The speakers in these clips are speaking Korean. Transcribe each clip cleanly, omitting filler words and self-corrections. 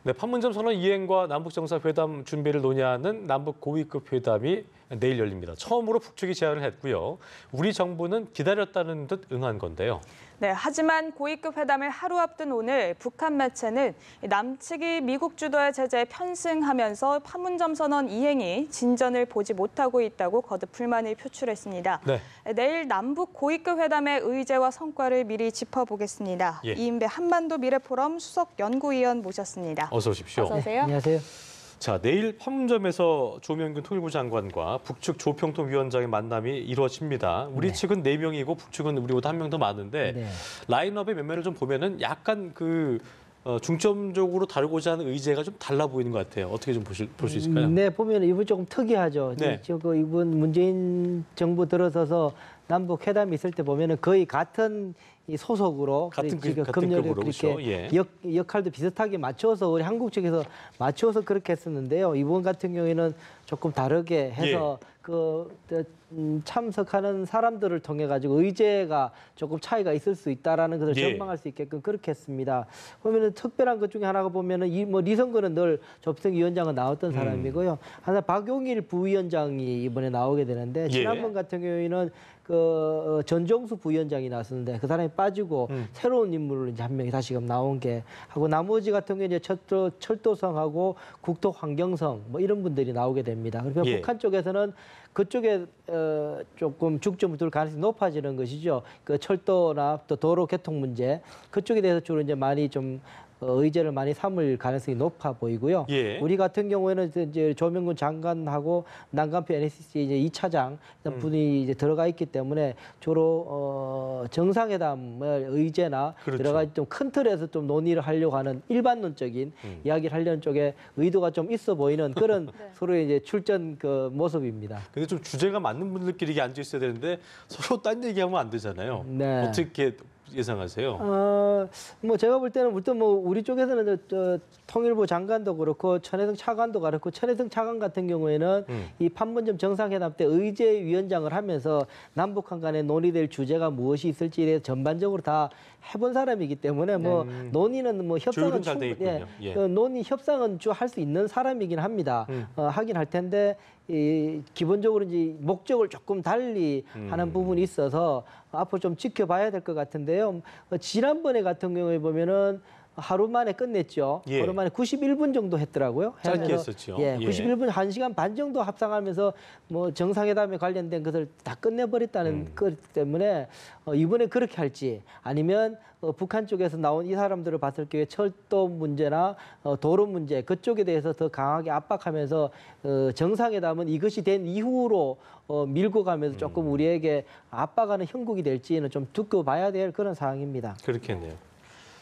네, 판문점 선언 이행과 남북 정상회담 준비를 논의하는 남북 고위급 회담이 내일 열립니다. 처음으로 북측이 제안을 했고요. 우리 정부는 기다렸다는 듯 응한 건데요. 네, 하지만 고위급 회담을 하루 앞둔 오늘 북한 매체는 남측이 미국 주도의 제재에 편승하면서 판문점 선언 이행이 진전을 보지 못하고 있다고 거듭 불만을 표출했습니다. 네. 내일 남북 고위급 회담의 의제와 성과를 미리 짚어보겠습니다. 예. 이인배 한반도 미래포럼 수석 연구위원 모셨습니다. 어서 오십시오. 어서 오세요. 안녕하세요. 자, 내일 판문점에서 조명균 통일부 장관과 북측 조평통 위원장의 만남이 이루어집니다. 우리 측은 4명이고 북측은 우리보다 1명 더 많은데 네. 라인업의 면면을 좀 보면은 약간 중점적으로 다루고자 하는 의제가 좀 달라 보이는 것 같아요. 어떻게 좀 볼 수 있을까요? 네, 보면 이분 조금 특이하죠. 네. 이분 문재인 정부 들어서서 남북 회담이 있을 때 보면은 거의 같은 이 소속으로 같은 지금 같은 금년에 급으로, 그렇게 그렇죠. 예. 역할도 비슷하게 맞춰서 우리 한국 측에서 맞춰서 그렇게 했었는데요. 이번 같은 경우에는 조금 다르게 해서 참석하는 사람들을 통해 가지고 의제가 조금 차이가 있을 수 있다라는 것을 예. 전망할 수 있게끔 그렇게 했습니다. 보면은 특별한 것 중에 하나가 보면은 리성근은 늘 조평 위원장은 나왔던 사람이고요. 하나 박용일 부위원장이 이번에 나오게 되는데 지난번 같은 경우에는 전종수 부위원장이 나왔었는데 그 사람이 빠지고 새로운 인물로 이제 한 명이 다시금 나온 게 하고 나머지 같은 경우 이제 철도성하고 국토환경성 뭐 이런 분들이 나오게 됩니다. 그래서 북한 쪽에서는 그쪽에 조금 중점을 둘 가능성이 높아지는 것이죠. 그 철도나 또 도로 교통 문제 그쪽에 대해서 주로 이제 많이 좀 의제를 많이 삼을 가능성이 높아 보이고요. 예. 우리 같은 경우에는 이제 조명군 장관하고 난간표 NSC 이제 2차장 분이 이제 들어가 있기 때문에 주로 정상회담의 의제나 그렇죠. 여러 가지 좀 큰 틀에서 좀 논의를 하려고 하는 일반론적인 이야기를 하려는 쪽에 의도가 좀 있어 보이는 그런 서로의 이제 출전 그 모습입니다. 근데 좀 주제가 맞는 분들끼리 이게 앉아 있어야 되는데 서로 딴 얘기하면 안 되잖아요. 네. 어떻게 예상하세요? 뭐 제가 볼 때는 일단 뭐 우리 쪽에서는 통일부 장관도 그렇고 천혜성 차관도 그렇고 천혜성 차관 같은 경우에는 이 판문점 정상회담 때 의제위원장을 하면서 남북한 간에 논의될 주제가 무엇이 있을지에 대해서 전반적으로 다 해본 사람이기 때문에 뭐 논의는 뭐 협상은 잘 돼 있군요. 예. 논의 협상은 할 수 있는 사람이긴 합니다. 하긴 할 텐데 기본적으로 이제 목적을 조금 달리 하는 부분이 있어서 앞으로 좀 지켜봐야 될 것 같은데요. 지난번에 같은 경우에 보면은 하루 만에 끝냈죠. 예. 하루 만에 91분 정도 했더라고요. 짧게 했었죠. 예, 91분 1시간 반 정도 합상하면서 뭐 정상회담에 관련된 것을 다 끝내버렸다는 것 때문에 이번에 그렇게 할지 아니면 북한 쪽에서 나온 이 사람들을 봤을 경우에 철도 문제나 도로 문제 그쪽에 대해서 더 강하게 압박하면서 정상회담은 이것이 된 이후로 밀고 가면서 조금 우리에게 압박하는 형국이 될지는 좀 두고 봐야 될 그런 상황입니다. 그렇겠네요.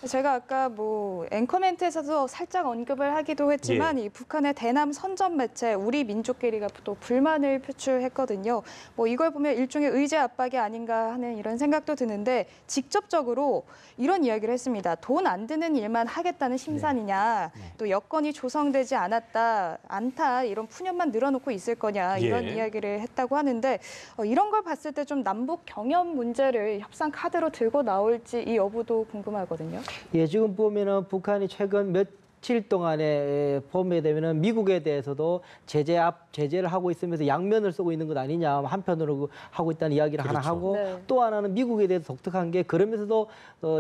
제가 아까 뭐 앵커 멘트에서도 살짝 언급을 하기도 했지만 이 북한의 대남 선전 매체 우리 민족끼리가 또 불만을 표출했거든요. 뭐 이걸 보면 일종의 의제 압박이 아닌가 하는 이런 생각도 드는데 직접적으로 이런 이야기를 했습니다. 돈 안 드는 일만 하겠다는 심산이냐, 또 여건이 조성되지 않다 이런 푸념만 늘어놓고 있을 거냐 이런 이야기를 했다고 하는데 이런 걸 봤을 때 좀 남북 경협 문제를 협상 카드로 들고 나올지 이 여부도 궁금하거든요. 예, 지금 보면은 북한이 최근 며칠 동안에 보게 되면은 미국에 대해서도 제재를 하고 있으면서 양면을 쓰고 있는 것 아니냐 한편으로 하고 있다는 이야기를 하나 하고 또 하나는 미국에 대해서 독특한 게 그러면서도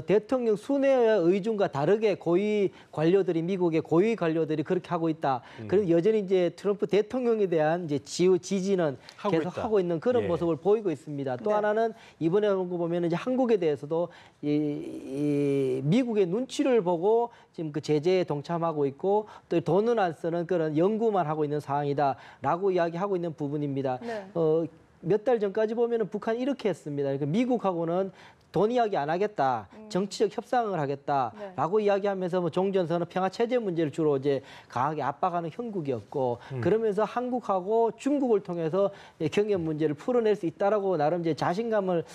대통령 순회의 의중과 다르게 미국의 고위 관료들이 그렇게 하고 있다. 그래서 여전히 이제 트럼프 대통령에 대한 이제 지지는 계속 하고 있는 그런 모습을 보이고 있습니다. 또 하나는 이번에 온 거 보면 이제 한국에 대해서도 이 미국의 눈치를 보고 지금 그 제재에 동참하고 있고 또 돈은 안 쓰는 그런 연구만 하고 있는 상황이다라고 이야기하고 있는 부분입니다. 몇 달 전까지 보면은 북한이 이렇게 했습니다. 그러니까 미국하고는 돈 이야기 안 하겠다, 정치적 협상을 하겠다라고 이야기하면서 뭐 종전선언 평화 체제 문제를 주로 이제 강하게 압박하는 형국이었고 그러면서 한국하고 중국을 통해서 경협 문제를 풀어낼 수 있다라고 나름 이제 자신감을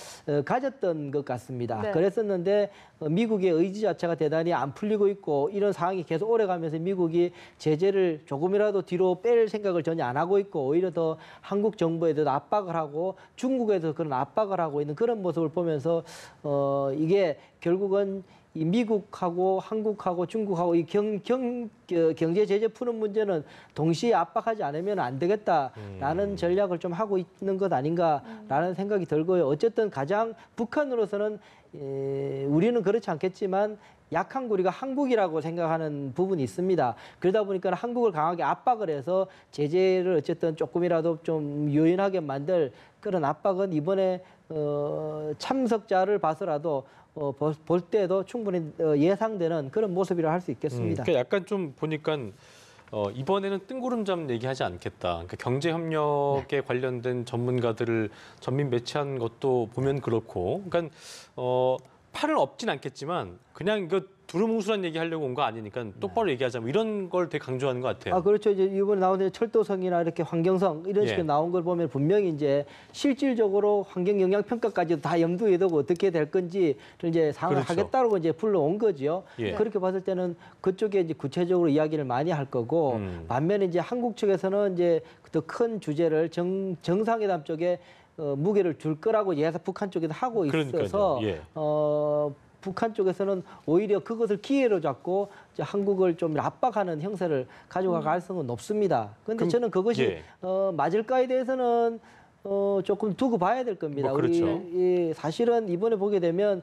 가졌던 것 같습니다. 그랬었는데 미국의 의지 자체가 대단히 안 풀리고 있고 이런 상황이 계속 오래가면서 미국이 제재를 조금이라도 뒤로 뺄 생각을 전혀 안 하고 있고 오히려 더 한국 정부에 대해서 압박을 하고 중국에서 그런 압박을 하고 있는 그런 모습을 보면서 이게 결국은 이 미국하고 한국하고 중국하고 이 경제 제재 푸는 문제는 동시에 압박하지 않으면 안 되겠다라는 전략을 좀 하고 있는 것 아닌가라는 생각이 들고요. 어쨌든 가장 북한으로서는 우리는 그렇지 않겠지만 약한 고리가 한국이라고 생각하는 부분이 있습니다. 그러다 보니까 한국을 강하게 압박을 해서 제재를 어쨌든 조금이라도 좀 유연하게 만들 그런 압박은 이번에 참석자를 봐서라도 볼 때도 충분히 예상되는 그런 모습이라 할 수 있겠습니다. 그러니까 약간 좀 보니까 이번에는 뜬구름 잡는 얘기하지 않겠다. 그러니까 경제 협력에 관련된 전문가들을 전민 배치한 것도 보면 그렇고, 그러니까 팔은 없진 않겠지만 그냥 이거 두루뭉술한 얘기 하려고 온 거 아니니까 똑바로 얘기하자. 뭐 이런 걸 되게 강조하는 것 같아요. 아, 그렇죠. 이제 이번에 나온 철도성이나 이렇게 환경성 이런 식으로 나온 걸 보면 분명히 이제 실질적으로 환경 영향 평가까지도 다 염두에 두고 어떻게 될 건지 이제 상을 하겠다고 이제 불러온 거지요. 그렇게 봤을 때는 그쪽에 이제 구체적으로 이야기를 많이 할 거고 반면에 이제 한국 측에서는 이제 더 큰 주제를 정상회담 쪽에 무게를 줄 거라고 북한 쪽에서 하고 있어서 북한 쪽에서는 오히려 그것을 기회로 잡고 이제 한국을 좀 압박하는 형태를 가져갈 가능성은 높습니다. 그런데 저는 그것이 맞을까에 대해서는 조금 두고 봐야 될 겁니다. 그렇죠. 우리 사실은 이번에 보게 되면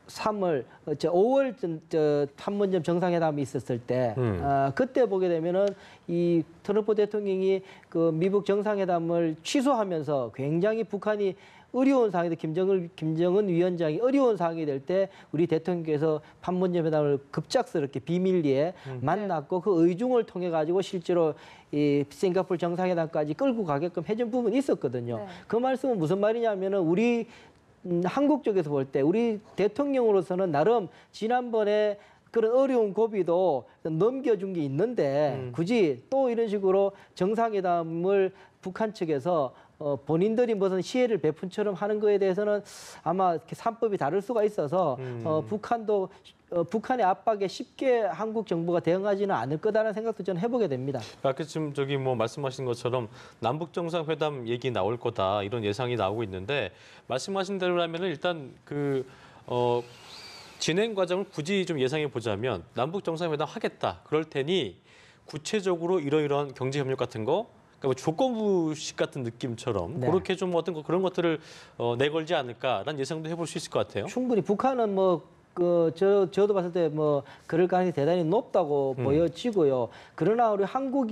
5월 판문점 정상회담이 있었을 때 그때 보게 되면은 이 트럼프 대통령이 그 미국 정상회담을 취소하면서 굉장히 북한이 어려운 상황에서 김정은 위원장이 어려운 상황이 될 때 우리 대통령께서 판문점 회담을 급작스럽게 비밀리에 만났고 그 의중을 통해 가지고 실제로 이 싱가포르 정상회담까지 끌고 가게끔 해준 부분이 있었거든요. 그 말씀은 무슨 말이냐면은 우리 한국 쪽에서 볼 때 우리 대통령으로서는 나름 지난번에 그런 어려운 고비도 넘겨준 게 있는데 굳이 또 이런 식으로 정상회담을 북한 측에서 본인들이 무슨 시혜를 베푼처럼 하는 거에 대해서는 아마 산법이 다를 수가 있어서 북한도 북한의 압박에 쉽게 한국 정부가 대응하지는 않을 거다라는 생각도 저는 해보게 됩니다. 아까 지금 저기 뭐 말씀하신 것처럼 남북 정상회담 얘기 나올 거다 이런 예상이 나오고 있는데 말씀하신 대로라면은 일단 진행 과정을 굳이 좀 예상해 보자면 남북 정상회담 하겠다. 그럴 테니 구체적으로 이러이러한 경제 협력 같은 거 그러니까 뭐 조건부식 같은 느낌처럼 그렇게 좀 어떤 그런 것들을 내걸지 않을까라는 예상도 해볼 수 있을 것 같아요. 충분히 북한은 저도 봤을 때 그럴 가능성이 대단히 높다고 보여지고요. 그러나 우리 한국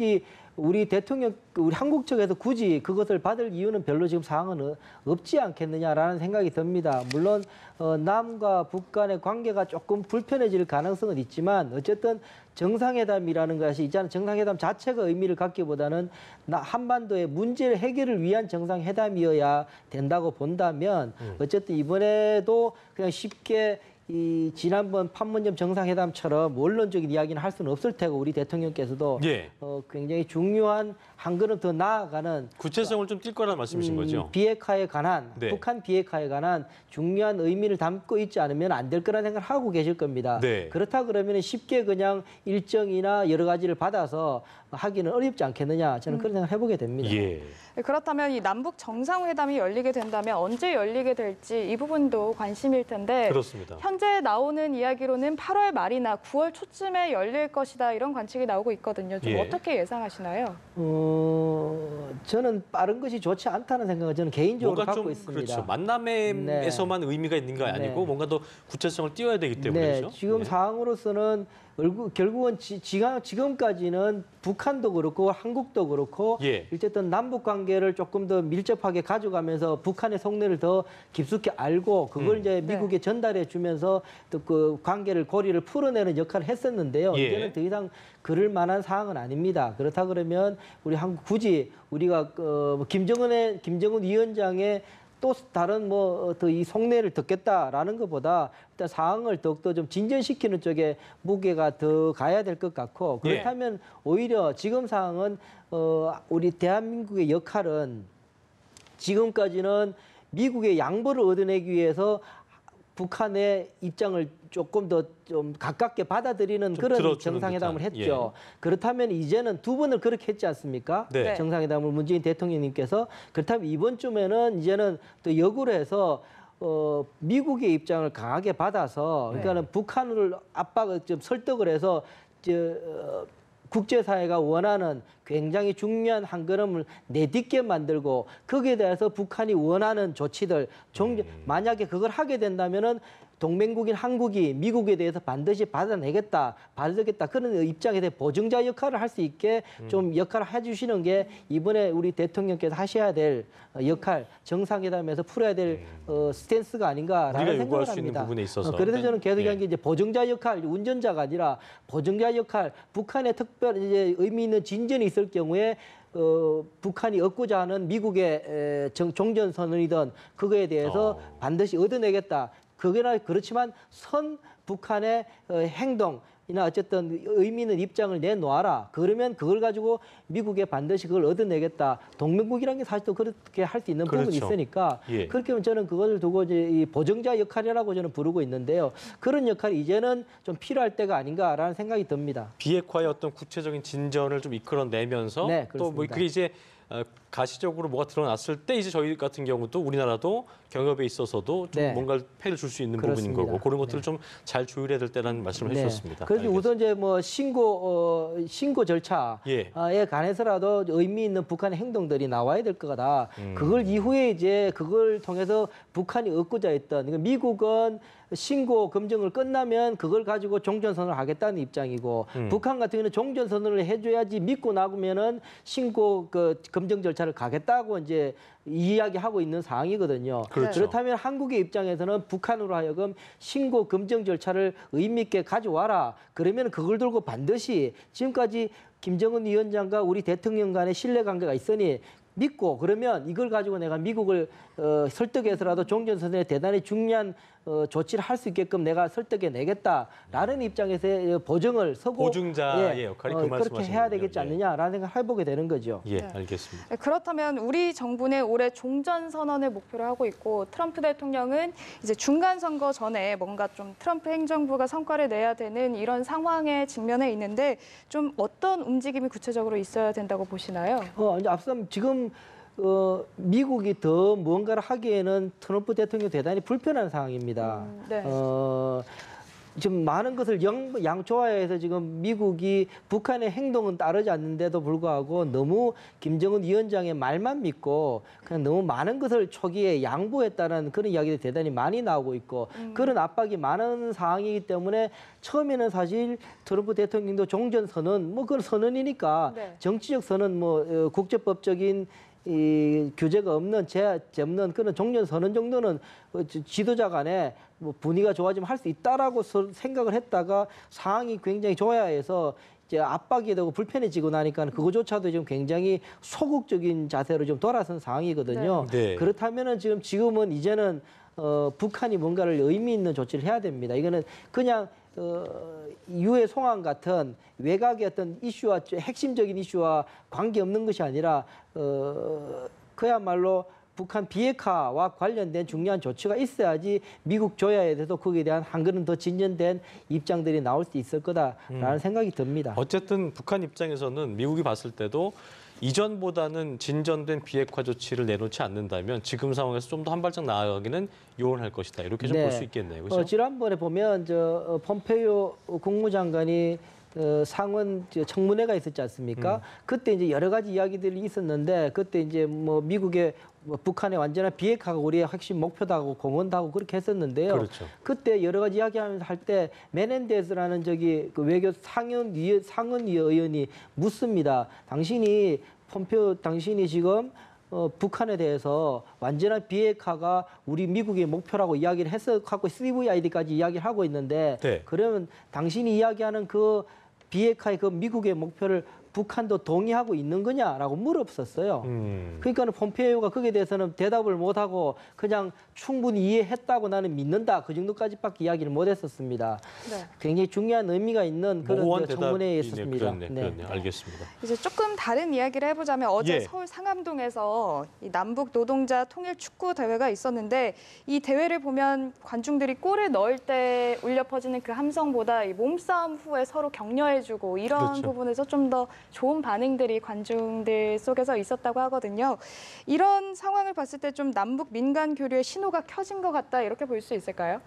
측에서 굳이 그것을 받을 이유는 별로 지금 상황은 없지 않겠느냐라는 생각이 듭니다. 물론 남과 북 간의 관계가 조금 불편해질 가능성은 있지만 어쨌든 정상회담이라는 것이 있잖아요. 정상회담 자체가 의미를 갖기보다는 한반도의 문제 해결을 위한 정상회담이어야 된다고 본다면 어쨌든 이번에도 그냥 쉽게 이 지난번 판문점 정상회담처럼 원론적인 이야기는 할 수는 없을 테고 우리 대통령께서도 굉장히 중요한 한 걸음 더 나아가는 구체성을 좀 띌 거라는 말씀이신 거죠? 비핵화에 관한 북한 비핵화에 관한 중요한 의미를 담고 있지 않으면 안 될 거라는 생각을 하고 계실 겁니다. 그렇다 그러면 쉽게 그냥 일정이나 여러 가지를 받아서 하기는 어렵지 않겠느냐 저는 그런 생각을 해보게 됩니다. 그렇다면 이 남북 정상회담이 열리게 된다면 언제 열리게 될지 이 부분도 관심일 텐데 그렇습니다. 현재 나오는 이야기로는 8월 말이나 9월 초쯤에 열릴 것이다 이런 관측이 나오고 있거든요. 좀 어떻게 예상하시나요? 저는 빠른 것이 좋지 않다는 생각을 저는 개인적으로 갖고 있습니다. 그렇죠. 만남에서만 의미가 있는 게 아니고 뭔가 더 구체성을 띄워야 되기 때문에 그렇죠? 지금 상황으로서는 결국은 지금까지는 북한도 그렇고 한국도 그렇고 어쨌든 남북 관계를 조금 더 밀접하게 가져가면서 북한의 속내를 더 깊숙이 알고 그걸 이제 미국에 전달해 주면서 또 그 관계를 고리를 풀어내는 역할을 했었는데요. 이제는 더 이상 그럴 만한 상황은 아닙니다. 그렇다 그러면 우리 한국 굳이 우리가 김정은 위원장의 또 다른 더 이 속내를 듣겠다라는 것보다 일단 상황을 더욱더 좀 진전시키는 쪽에 무게가 더 가야 될 것 같고 그렇다면 오히려 지금 상황은 우리 대한민국의 역할은 지금까지는 미국의 양보를 얻어내기 위해서 북한의 입장을 조금 더 좀 가깝게 받아들이는 그런 정상회담을 했죠. 그렇다면 이제는 두 번을 그렇게 했지 않습니까? 정상회담을 문재인 대통령님께서. 그렇다면 이번 쯤에는 이제는 또 역으로 해서 미국의 입장을 강하게 받아서 그러니까는 북한을 압박을 좀 설득을 해서 국제사회가 원하는 굉장히 중요한 한 걸음을 내딛게 만들고 거기에 대해서 북한이 원하는 조치들 만약에 그걸 하게 된다면은 동맹국인 한국이 미국에 대해서 반드시 받아내겠다 그런 입장에 대해 보증자 역할을 할 수 있게 좀 역할을 해주시는 게 이번에 우리 대통령께서 하셔야 될 역할, 정상회담에서 풀어야 될 스탠스가 아닌가라는 우리가 생각을 요구할 수 있는 합니다. 부분에 있어서. 그래서 저는 계속 예. 얘기한 게 이제 보증자 역할, 운전자가 아니라 보증자 역할, 북한의 특별 이제 의미 있는 진전이 있을 경우에 북한이 얻고자 하는 미국의 종전선언이든 그거에 대해서 반드시 얻어내겠다. 그게나 그렇지만 북한의 행동이나 어쨌든 의미 있는 입장을 내놓아라. 그러면 그걸 가지고 미국에 반드시 그걸 얻어내겠다. 동맹국이라는 게 사실 또 그렇게 할 수 있는 부분이 그렇죠. 있으니까 예. 그렇게 하면 저는 그것을 두고 이제 이 보정자 역할이라고 저는 부르고 있는데요. 그런 역할이 이제는 좀 필요할 때가 아닌가라는 생각이 듭니다. 비핵화의 어떤 구체적인 진전을 좀 이끌어내면서 네, 또 뭐 그렇습니다. 그게 이제 가시적으로 뭐가 드러났을 때 이제 저희 같은 경우도 우리나라도 경협에 있어서도 좀 네. 뭔가를 폐를 줄 수 있는 그렇습니다. 부분인 거고 그런 것들을 좀 잘 조율해야 될 때라는 말씀을 해주셨습니다. 그래서 우선 이제 뭐 신고 절차에 예. 관해서라도 의미 있는 북한의 행동들이 나와야 될 거다. 그걸 이후에 이제 그걸 통해서 북한이 얻고자 했던 그러니까 미국은 신고 검증을 끝나면 그걸 가지고 종전선언을 하겠다는 입장이고 북한 같은 경우는 종전선언을 해줘야지 믿고 나면은 신고 검증 절차를 가겠다고 이제 이야기하고 있는 상황이거든요. 그렇죠. 그렇다면 한국의 입장에서는 북한으로 하여금 신고 검증 절차를 의미 있게 가져와라. 그러면 그걸 들고 반드시 지금까지 김정은 위원장과 우리 대통령 간의 신뢰관계가 있으니 믿고 그러면 이걸 가지고 내가 미국을 설득해서라도 종전선언에 대단히 중요한 조치를 할 수 있게끔 내가 설득해 내겠다라는 입장에서 보증을 서고 보증자의 역할이 그 그렇게 말씀하시는 해야 거군요. 되겠지 예. 않느냐라는 생각을 해보게 되는 거죠. 예, 네. 알겠습니다. 네, 그렇다면 우리 정부는 올해 종전 선언을 목표로 하고 있고 트럼프 대통령은 이제 중간 선거 전에 뭔가 좀 트럼프 행정부가 성과를 내야 되는 이런 상황에 직면해 있는데 좀 어떤 움직임이 구체적으로 있어야 된다고 보시나요? 이제 앞서 지금 미국이 더 무언가를 하기에는 트럼프 대통령이 대단히 불편한 상황입니다. 네. 지금 많은 것을 양초화해서 지금 미국이 북한의 행동은 따르지 않는데도 불구하고 너무 김정은 위원장의 말만 믿고 그냥 너무 많은 것을 초기에 양보했다는 그런 이야기들이 대단히 많이 나오고 있고 그런 압박이 많은 상황이기 때문에 처음에는 사실 트럼프 대통령도 종전선언 그건 선언이니까 네. 정치적 선언 국제법적인 이 규제가 없는 제한 없는 그런 종전 선언 정도는 지도자 간에 뭐 분위기가 좋아지면 할 수 있다라고 생각을 했다가 상황이 굉장히 좋아해서 이제 압박이 되고 불편해지고 나니까 그거조차도 지금 굉장히 소극적인 자세로 좀 돌아선 상황이거든요. 네. 그렇다면은 지금은 이제는 북한이 뭔가를 의미 있는 조치를 해야 됩니다. 이거는 그냥 유해 송환 같은 외곽의 어떤 이슈와 핵심적인 이슈와 관계없는 것이 아니라 그야말로 북한 비핵화와 관련된 중요한 조치가 있어야지 미국 조야에 대해서 거기에 대한 한 걸음 더 진전된 입장들이 나올 수 있을 거다라는 생각이 듭니다. 어쨌든 북한 입장에서는 미국이 봤을 때도 이전보다는 진전된 비핵화 조치를 내놓지 않는다면 지금 상황에서 좀 더 한 발짝 나아가기는 요원할 것이다. 이렇게 좀 볼 수 있겠네요. 그렇죠? 지난번에 보면 폼페이오 국무장관이 상원 청문회가 있었지 않습니까? 그때 이제 여러 가지 이야기들이 있었는데 그때 이제 뭐 미국의 북한의 완전한 비핵화가 우리의 핵심 목표다고 공언하고 그렇게 했었는데요. 그렇죠. 그때 여러 가지 이야기하면서 할 때 메넨데스라는 그 외교 상원의원이 묻습니다. 당신이 지금 북한에 대해서 완전한 비핵화가 우리 미국의 목표라고 이야기를 해서 갖고 CVID까지 이야기를 하고 있는데 네. 그러면 당신이 이야기하는 그 비핵화의 그 미국의 목표를 북한도 동의하고 있는 거냐라고 물었었어요. 그러니까 폼페이오가 거기에 대해서는 대답을 못하고 그냥 충분히 이해했다고 나는 믿는다. 그 정도까지밖에 이야기를 못했었습니다. 네. 굉장히 중요한 의미가 있는 그런 모호한 청문회에 대답이네요. 있었습니다. 그렇네요. 알겠습니다. 이제 조금 다른 이야기를 해보자면 어제 예. 서울 상암동에서 이 남북 노동자 통일 축구 대회가 있었는데 이 대회를 보면 관중들이 골을 넣을 때 울려 퍼지는 그 함성보다 이 몸싸움 후에 서로 격려해주고 이런 그렇죠. 부분에서 좀 더 좋은 반응들이 관중들 속에서 있었다고 하거든요. 이런 상황을 봤을 때 좀 남북 민간 교류의 신호가 켜진 것 같다 이렇게 볼 수 있을까요?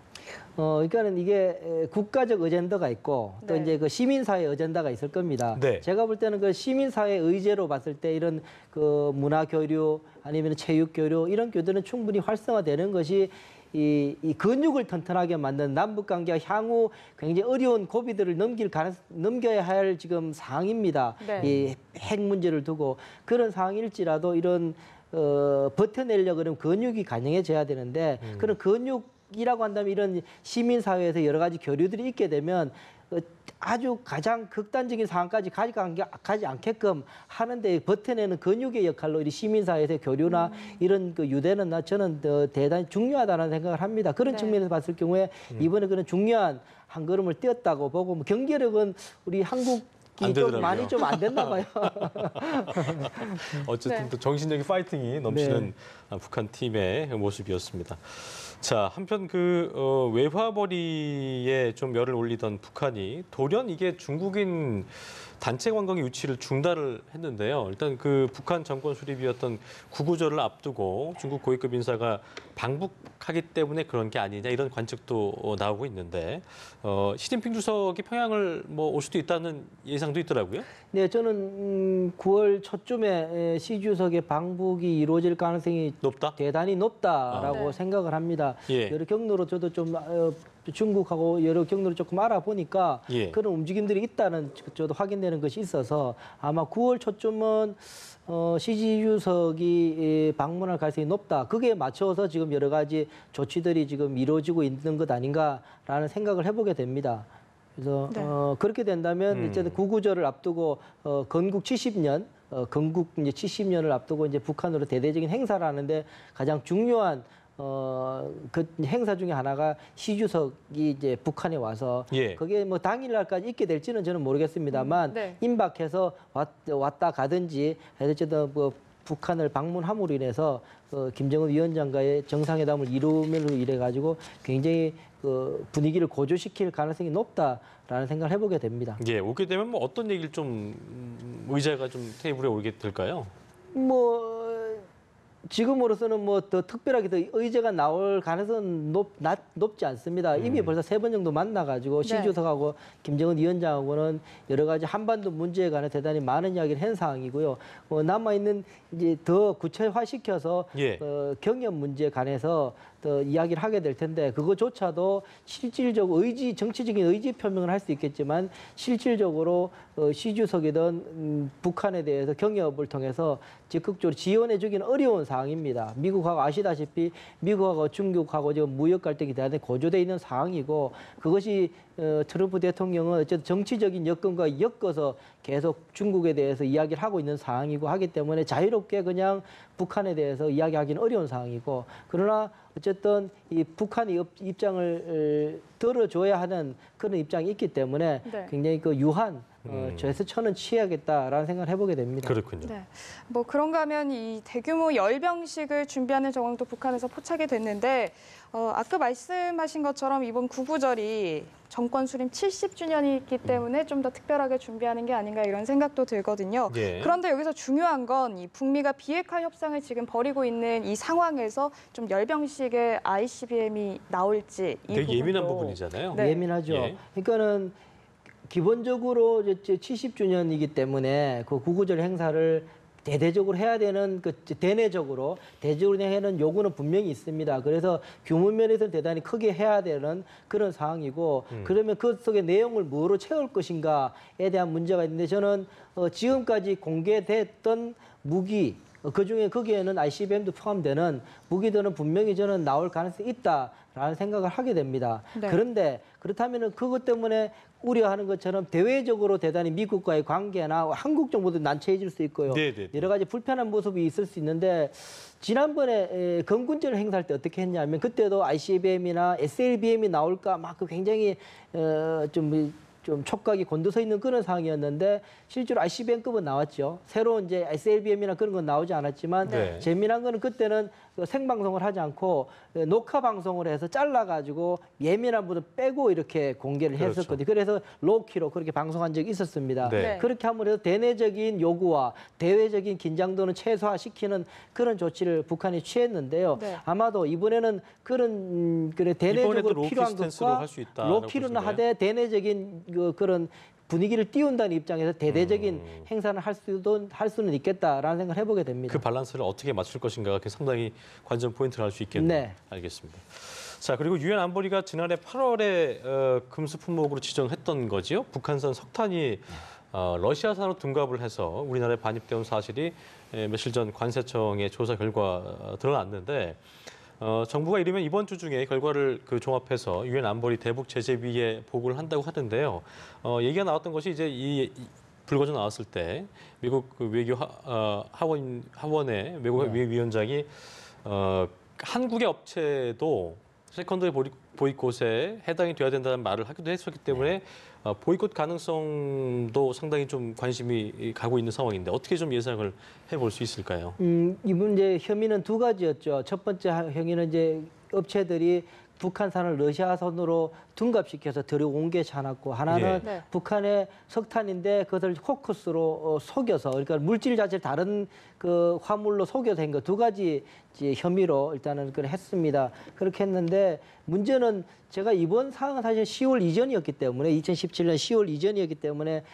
그러니까는 이게 국가적 어젠다가 있고 또 네. 이제 그 시민사회 어젠다가 있을 겁니다. 네. 제가 볼 때는 그 시민사회 의제로 봤을 때 이런 그 문화 교류 아니면 체육 교류 이런 교류는 충분히 활성화되는 것이 이 근육을 튼튼하게 만든 남북 관계가 향후 굉장히 어려운 고비들을 넘겨야 할 지금 상황입니다. 네. 이 핵 문제를 두고 그런 상황일지라도 이런 버텨내려고 그러면 근육이 가능해져야 되는데 그런 근육이라고 한다면 이런 시민사회에서 여러 가지 교류들이 있게 되면 아주 가장 극단적인 상황까지 가지 않게끔 하는데 버텨내는 근육의 역할로 이 시민사회에서 교류나 이런 그 유대는 저는 대단히 중요하다는 생각을 합니다. 그런 네. 측면에서 봤을 경우에 이번에 그런 중요한 한 걸음을 띄었다고 보고 뭐 경기력은 우리 한국 안 좀 되더라고요. 많이 좀 안 됐나 봐요. 어쨌든 네. 또 정신적인 파이팅이 넘치는 북한 팀의 모습이었습니다. 자, 한편 그 외화벌이에 좀 열을 올리던 북한이 돌연 이게 중국인 단체 관광의 유치를 중단을 했는데요. 일단 그 북한 정권 수립이었던 구구절을 앞두고 중국 고위급 인사가 방북하기 때문에 그런 게 아니냐 이런 관측도 나오고 있는데 시진핑 주석이 평양을 뭐 올 수도 있다는 예상도 있더라고요. 네, 저는 9월 초쯤에 시 주석의 방북이 이루어질 가능성이 높다? 대단히 높다라고 네. 생각을 합니다. 예. 여러 경로로 저도 좀 중국하고 여러 경로를 조금 알아보니까 예. 그런 움직임들이 있다는 저도 확인되는 것이 있어서 아마 9월 초쯤은 시 주석이 방문할 가능성이 높다. 그게 맞춰서 지금 여러 가지 조치들이 지금 이루어지고 있는 것 아닌가라는 생각을 해보게 됩니다. 그래서 네. 그렇게 된다면 이제 구구절을 앞두고 건국 70년 건국 이제 70년을 앞두고 이제 북한으로 대대적인 행사를 하는데 가장 중요한 그 행사 중에 하나가 시 주석이 이제 북한에 와서 예. 그게 뭐 당일날까지 있게 될지는 저는 모르겠습니다만 네. 임박해서 왔다 가든지 어쨌든 뭐 북한을 방문함으로 인해서 김정은 위원장과의 정상회담을 이루면서 이래 가지고 굉장히 그 분위기를 고조시킬 가능성이 높다라는 생각을 해보게 됩니다. 예, 오게 되면 뭐 어떤 얘기를 좀 의자가 좀 테이블에 오게 될까요? 뭐 지금으로서는 뭐 더 특별하게 더 의제가 나올 가능성은 높지 않습니다. 이미 벌써 3번 정도 만나가지고 네. 시 주석하고 김정은 위원장하고는 여러 가지 한반도 문제에 관해 대단히 많은 이야기를 한 상황이고요. 남아 있는 이제 더 구체화시켜서 예. 경협 문제에 관해서 더 이야기를 하게 될 텐데 그거조차도 실질적으로 정치적인 의지 표명을 할 수 있겠지만 실질적으로 시 주석이든 북한에 대해서 경협을 통해서 적극적으로 지원해주기는 어려운 상황입니다. 미국하고 아시다시피 미국하고 중국하고 지금 무역 갈등이 대단히 고조돼 있는 상황이고 그것이 트럼프 대통령은 어쨌든 정치적인 여건과 엮어서 계속 중국에 대해서 이야기를 하고 있는 상황이고 하기 때문에 자유롭게 그냥 북한에 대해서 이야기하기는 어려운 상황이고 그러나 어쨌든 이 북한의 입장을 들어줘야 하는 그런 입장이 있기 때문에 네. 굉장히 그 유한 제스처는 취해야겠다라는 생각을 해보게 됩니다. 그렇군요. 네. 뭐 그런가 하면 이 대규모 열병식을 준비하는 정황도 북한에서 포착이 됐는데 아까 말씀하신 것처럼 이번 구구절이 정권 수립 70주년이기 때문에 좀 더 특별하게 준비하는 게 아닌가 이런 생각도 들거든요. 예. 그런데 여기서 중요한 건 이 북미가 비핵화 협상을 지금 벌이고 있는 이 상황에서 좀 열병식에 ICBM이 나올지 이 되게 예민한 부분도 부분이잖아요. 네. 예민하죠. 예. 그러니까는 기본적으로 이제 70주년이기 때문에 그 구구절 행사를 대대적으로 해야 되는 그 대내적으로 대적으로 해야 하는 요구는 분명히 있습니다. 그래서 규모 면에서는 대단히 크게 해야 되는 그런 상황이고 그러면 그 속에 내용을 뭐로 채울 것인가에 대한 문제가 있는데 저는 지금까지 공개됐던 무기 그중에 거기에는 ICBM도 포함되는 무기들은 분명히 저는 나올 가능성이 있다라는 생각을 하게 됩니다. 네. 그런데 그렇다면 그것 때문에 우려하는 것처럼 대외적으로 대단히 미국과의 관계나 한국 정부도 난처해질 수 있고요. 네네. 여러 가지 불편한 모습이 있을 수 있는데 지난번에 건군절 행사할 때 어떻게 했냐면 그때도 ICBM이나 SLBM이 나올까 막 그 굉장히 좀 좀 촉각이 곤두서 있는 그런 상황이었는데 실제로 ICBM급은 나왔죠. 새로운 이제 SLBM이나 그런 건 나오지 않았지만 네. 재미난 거는 그때는 그 생방송을 하지 않고 녹화 방송을 해서 잘라가지고 예민한 부분 빼고 이렇게 공개를 그렇죠. 했었거든요. 그래서 로키로 그렇게 방송한 적이 있었습니다. 네. 그렇게 함으로 대내적인 요구와 대외적인 긴장도는 최소화시키는 그런 조치를 북한이 취했는데요. 네. 아마도 이번에는 그런 그래 이번에도 대내적으로 로키 필요한 스탠스로 것과 할 수 있다라고 로키로는 보시는 하되 대내적인 그런 분위기를 띄운다는 입장에서 대대적인 행사를 할 수는 있겠다라는 생각을 해보게 됩니다. 그 밸런스를 어떻게 맞출 것인가가 상당히 관전 포인트를 할 수 있겠네요. 네. 알겠습니다. 자, 그리고 유엔 안보리가 지난해 8월에 금수 품목으로 지정했던 거지요. 북한산 석탄이 러시아산으로 둔갑을 해서 우리나라에 반입되어 온 사실이 며칠 전 관세청의 조사 결과 드러났는데 정부가 이르면 이번 주 중에 결과를 종합해서 유엔 안보리 대북 제재위에 보고를 한다고 하는데요. 얘기가 나왔던 것이 이제 이 불거져 나왔을 때 미국 외교 하원의 외교위원장이 한국의 업체도 세컨더리 보이콧에 해당이 돼야 된다는 말을 하기도 했었기 때문에 보이콧 가능성도 상당히 좀 관심이 가고 있는 상황인데 어떻게 좀 예상을 해볼 수 있을까요? 이 문제 혐의는 두 가지였죠. 첫 번째 혐의는 이제 업체들이 북한산을 러시아산으로 둔갑시켜서 들여온 게 하나고 하나는 네. 북한의 석탄인데 그것을 코크스로 속여서 그러니까 물질 자체를 다른 그 화물로 속여서 한 거 두 가지 이제 혐의로 일단은 그걸 했습니다. 그렇게 했는데 문제는 제가 이번 사항은 사실 10월 이전이었기 때문에 2017년 10월 이전이었기 때문에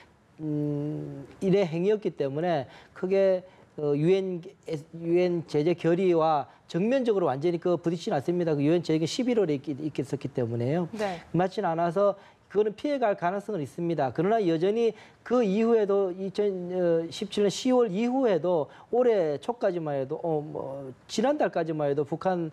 일의 행위였기 때문에 크게 유엔 제재 결의와 정면적으로 완전히 부딪히진 않습니다. 그 유엔 제재가 11월에 있었기 때문에요. 네. 맞진 않아서 그거는 피해갈 가능성은 있습니다. 그러나 여전히 그 이후에도 2017년 10월 이후에도 올해 초까지만 해도 지난달까지만 해도 북한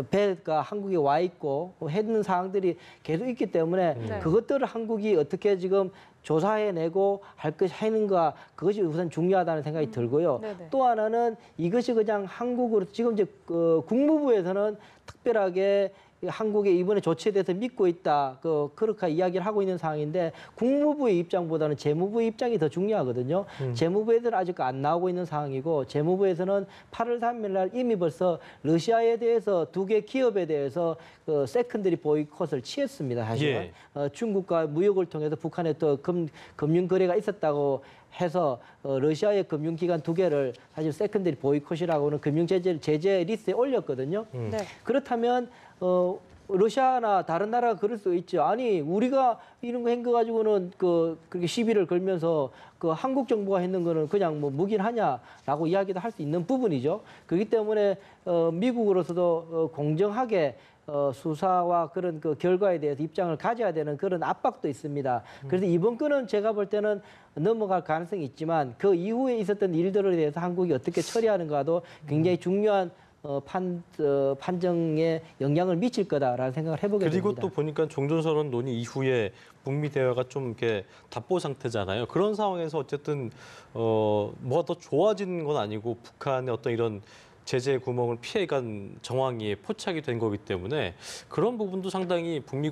배가 한국에 와 있고 했는 사항들이 계속 있기 때문에 네. 그것들을 한국이 어떻게 지금 조사해내고 할 것이 하는가 그것이 우선 중요하다는 생각이 들고요. 네네. 또 하나는 이것이 그냥 한국으로 지금 이제 국무부에서는 특별하게 한국의 이번에 조치에 대해서 믿고 있다. 그렇게 이야기를 하고 있는 상황인데 국무부의 입장보다는 재무부의 입장이 더 중요하거든요. 재무부에서는 아직 안 나오고 있는 상황이고 재무부에서는 8월 3일 날 이미 벌써 러시아에 대해서 두 개 기업에 대해서 세컨더리 보이콧을 취했습니다. 사실은. 중국과 무역을 통해서 북한에 또 금융 거래가 있었다고 해서 러시아의 금융기관 두 개를 사실 세컨더리 보이콧이라고는 금융 제재 리스트에 올렸거든요. 네. 그렇다면 러시아나 다른 나라가 그럴 수 있죠. 아니 우리가 이런 거 한 거 가지고는 그렇게 시비를 걸면서 한국 정부가 했는 거는 그냥 묵인하냐라고 이야기도 할 수 있는 부분이죠. 그렇기 때문에 미국으로서도 공정하게 수사와 그런 결과에 대해서 입장을 가져야 되는 그런 압박도 있습니다. 그래서 이번 건은 제가 볼 때는 넘어갈 가능성이 있지만 그 이후에 있었던 일들에 대해서 한국이 어떻게 처리하는가도 굉장히 중요한 판정에 영향을 미칠 거다라는 생각을 해보게 됩니다. 그리고 또 보니까 종전선언 논의 이후에 북미 대화가 좀 이렇게 답보 상태잖아요. 그런 상황에서 어쨌든 뭐가 더 좋아지는 건 아니고 북한의 어떤 이런 제재 구멍을 피해간 정황이 포착이 된 거기 때문에 그런 부분도 상당히 북미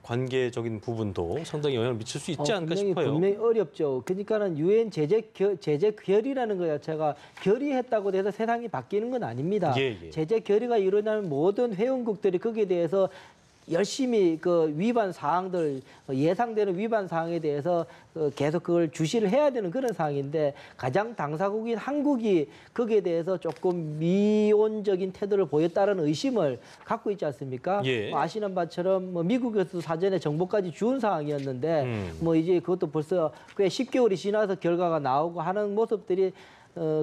관계적인 부분도 상당히 영향을 미칠 수 있지 않을까 싶어요. 분명히 어렵죠. 그러니까는 유엔 제재 결의라는 거 자체가 결의했다고 해서 세상이 바뀌는 건 아닙니다. 제재 결의가 일어나는 모든 회원국들이 거기에 대해서 열심히 위반 사항들 예상되는 위반 사항에 대해서 계속 그걸 주시를 해야 되는 그런 상황인데 가장 당사국인 한국이 거기에 대해서 조금 미온적인 태도를 보였다는 의심을 갖고 있지 않습니까? 아시는 바처럼 미국에서도 사전에 정보까지 준 상황이었는데 이제 그것도 벌써 꽤 10개월이 지나서 결과가 나오고 하는 모습들이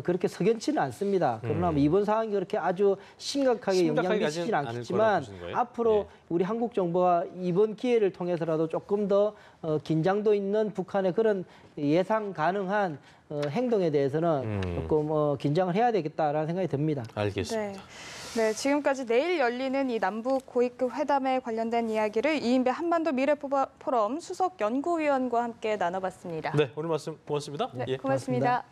그렇게 석연치는 않습니다. 그러나 이번 상황이 그렇게 아주 심각하게 영향을 미치지는 않겠지만 앞으로 우리 한국 정부가 이번 기회를 통해서라도 조금 더 긴장도 있는 북한의 그런 예상 가능한 행동에 대해서는 조금 긴장을 해야 되겠다라는 생각이 듭니다. 알겠습니다. 네, 지금까지 내일 열리는 이 남북 고위급 회담에 관련된 이야기를 이인배 한반도 미래포럼 수석 연구위원과 함께 나눠봤습니다. 네, 오늘 말씀 고맙습니다. 네, 고맙습니다.